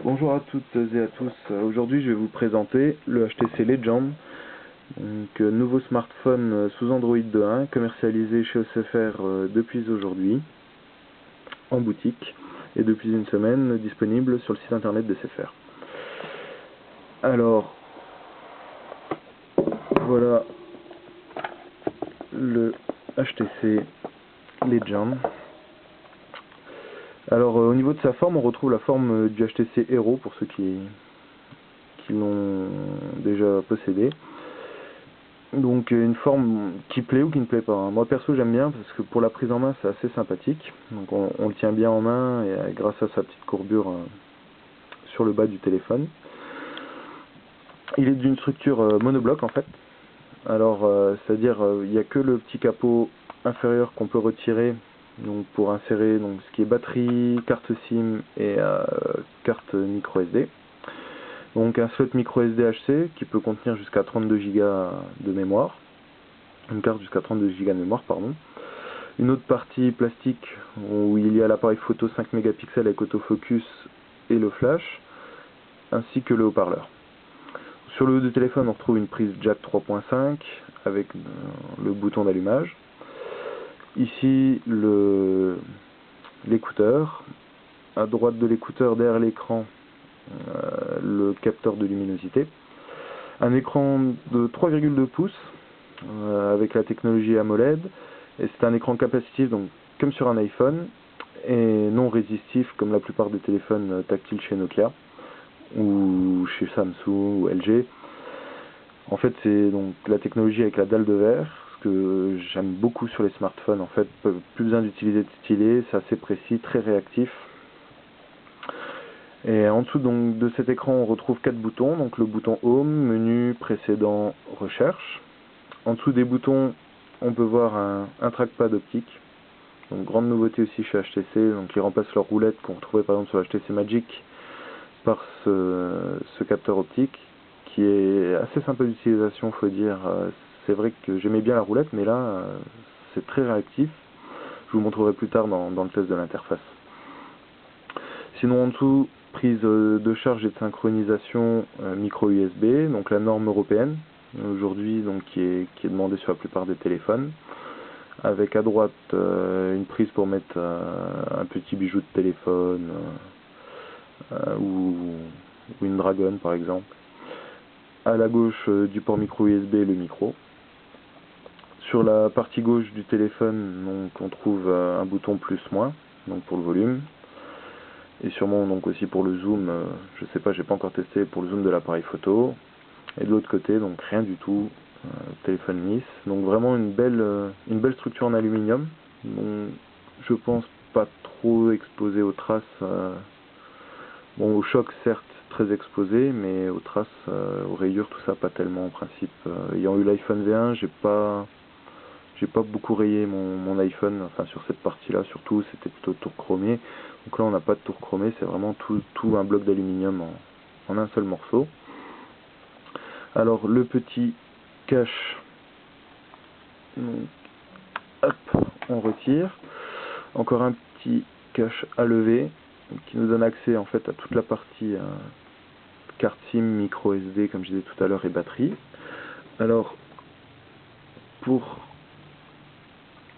Bonjour à toutes et à tous. Aujourd'hui, je vais vous présenter le HTC Legend, donc nouveau smartphone sous Android 2.1 commercialisé chez SFR depuis aujourd'hui en boutique et depuis une semaine disponible sur le site internet de SFR. Alors, voilà le HTC Legend. Alors au niveau de sa forme, on retrouve la forme du HTC Hero pour ceux qui l'ont déjà possédé. Donc une forme qui plaît ou qui ne plaît pas. Moi perso j'aime bien parce que pour la prise en main c'est assez sympathique. Donc on le tient bien en main et grâce à sa petite courbure sur le bas du téléphone. Il est d'une structure monobloc en fait. Alors c'est-à-dire il n'y a que le petit capot inférieur qu'on peut retirer donc pour insérer donc ce qui est batterie, carte SIM et carte micro SD. Donc un slot micro SD HC qui peut contenir jusqu'à 32 Go de mémoire. Une carte jusqu'à 32 Go de mémoire, pardon. Une autre partie plastique où il y a l'appareil photo 5 mégapixels avec autofocus et le flash, ainsi que le haut-parleur. Sur le haut du téléphone, on retrouve une prise jack 3.5 avec le bouton d'allumage. Ici, l'écouteur. À droite de l'écouteur, derrière l'écran, le capteur de luminosité. Un écran de 3,2 pouces avec la technologie AMOLED. Et c'est un écran capacitif, donc comme sur un iPhone, et non résistif comme la plupart des téléphones tactiles chez Nokia ou chez Samsung ou LG. En fait, c'est donc la technologie avec la dalle de verre, ce que j'aime beaucoup sur les smartphones. En fait, plus besoin d'utiliser de stylet, c'est assez précis, très réactif. Et en dessous donc de cet écran, on retrouve 4 boutons, donc le bouton Home, menu, précédent, recherche. En dessous des boutons, on peut voir un trackpad optique. Donc grande nouveauté aussi chez HTC, donc ils remplacent leur roulette qu'on retrouvait par exemple sur HTC Magic par ce capteur optique qui est assez sympa d'utilisation, faut dire. C'est vrai que j'aimais bien la roulette, mais là c'est très réactif. Je vous montrerai plus tard dans le test de l'interface. Sinon en dessous, prise de charge et de synchronisation micro USB, donc la norme européenne aujourd'hui donc qui est demandée sur la plupart des téléphones. Avec à droite une prise pour mettre un petit bijou de téléphone ou une Dragon par exemple. À la gauche du port micro USB le micro. Sur la partie gauche du téléphone donc, on trouve un bouton plus-moins donc pour le volume. Et sûrement donc aussi pour le zoom, je sais pas, j'ai pas encore testé pour le zoom de l'appareil photo. Et de l'autre côté donc rien du tout. Téléphone lisse, donc vraiment une belle structure en aluminium, donc je pense pas trop exposé aux traces, bon au choc certes très exposé, mais aux traces, aux rayures tout ça pas tellement en principe. Ayant eu l'iPhone V1, j'ai pas beaucoup rayé mon iPhone, enfin sur cette partie là surtout, c'était plutôt tour chromé, donc là on n'a pas de tour chromé, c'est vraiment tout un bloc d'aluminium en un seul morceau. Alors le petit cache, donc, hop, on retire. Encore un petit cache à lever qui nous donne accès en fait à toute la partie carte SIM, micro SD comme je disais tout à l'heure et batterie. Alors pour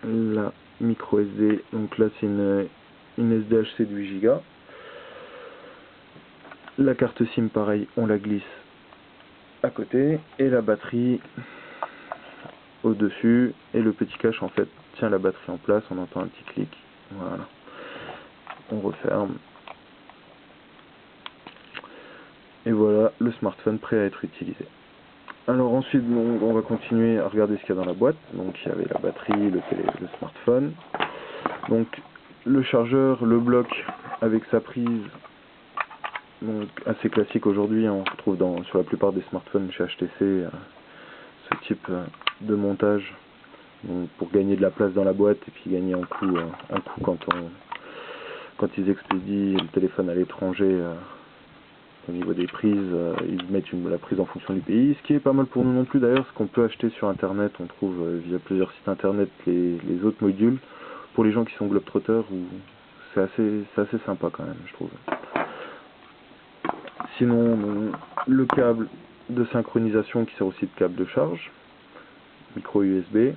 la micro SD, donc là c'est une SDHC de 8 Go. La carte SIM pareil, on la glisse à côté et la batterie au-dessus, et le petit cache en fait tient la batterie en place, on entend un petit clic, voilà, on referme, et voilà le smartphone prêt à être utilisé. Alors ensuite on va continuer à regarder ce qu'il y a dans la boîte, donc il y avait la batterie, le smartphone, donc le chargeur, le bloc avec sa prise, donc assez classique aujourd'hui, on retrouve sur la plupart des smartphones chez HTC ce type de montage. Donc pour gagner de la place dans la boîte et puis gagner en coût quand ils expédient le téléphone à l'étranger, au niveau des prises, ils mettent la prise en fonction du pays, ce qui est pas mal pour nous non plus d'ailleurs, ce qu'on peut acheter sur internet, on trouve via plusieurs sites internet les autres modules, pour les gens qui sont globetrotters, c'est assez sympa quand même je trouve. Sinon, le câble de synchronisation qui sert aussi de câble de charge, micro USB,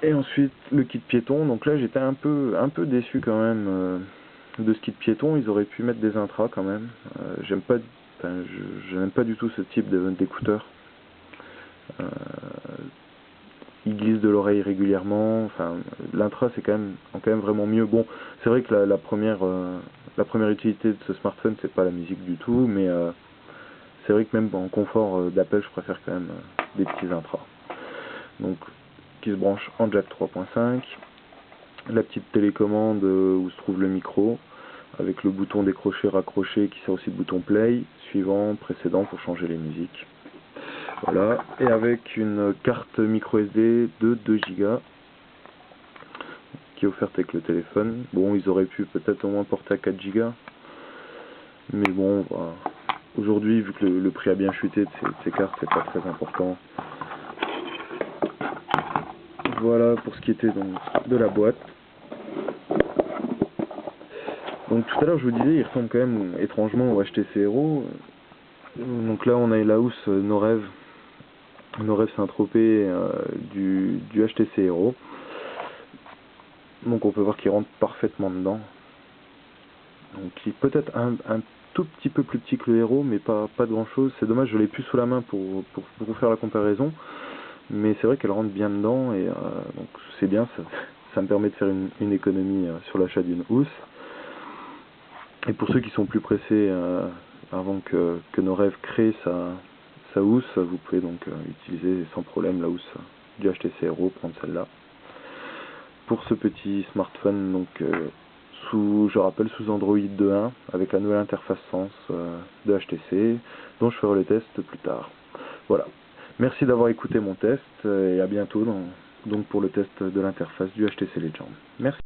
et ensuite le kit piéton. Donc là j'étais un peu déçu quand même de ce kit piéton. Ils auraient pu mettre des intras quand même. Je n'aime pas du tout ce type d'écouteurs. Il glisse de l'oreille régulièrement. Enfin, l'intra c'est quand même vraiment mieux. Bon, c'est vrai que la première utilité de ce smartphone c'est pas la musique du tout, mais c'est vrai que même en confort d'Apple je préfère quand même des petits intras. Donc qui se branche en jack 3.5, la petite télécommande où se trouve le micro, avec le bouton décrocher raccrocher qui sert aussi de bouton play, suivant, précédent pour changer les musiques. Voilà, et avec une carte micro SD de 2 Go qui est offerte avec le téléphone. Bon, ils auraient pu peut-être au moins porter à 4 Go, mais bon, voilà. Aujourd'hui, vu que le prix a bien chuté de ces cartes, c'est pas très important. Voilà pour ce qui était donc de la boîte. Donc tout à l'heure je vous disais, il ressemble quand même étrangement au HTC Hero. Donc là on a la housse Norev Saint-Tropez du HTC Hero. Donc on peut voir qu'il rentre parfaitement dedans. Donc il est peut-être un tout petit peu plus petit que le Hero, mais pas de grand chose. C'est dommage, je l'ai plus sous la main pour vous faire la comparaison. Mais c'est vrai qu'elle rentre bien dedans et donc c'est bien, ça me permet de faire une économie sur l'achat d'une housse. Et pour ceux qui sont plus pressés avant que Norev crée sa housse, vous pouvez donc utiliser sans problème la housse du HTC Hero, prendre celle-là. Pour ce petit smartphone, donc je rappelle, sous Android 2.1, avec la nouvelle interface Sens de HTC, dont je ferai le test plus tard. Voilà. Merci d'avoir écouté mon test et à bientôt donc pour le test de l'interface du HTC Legend. Merci.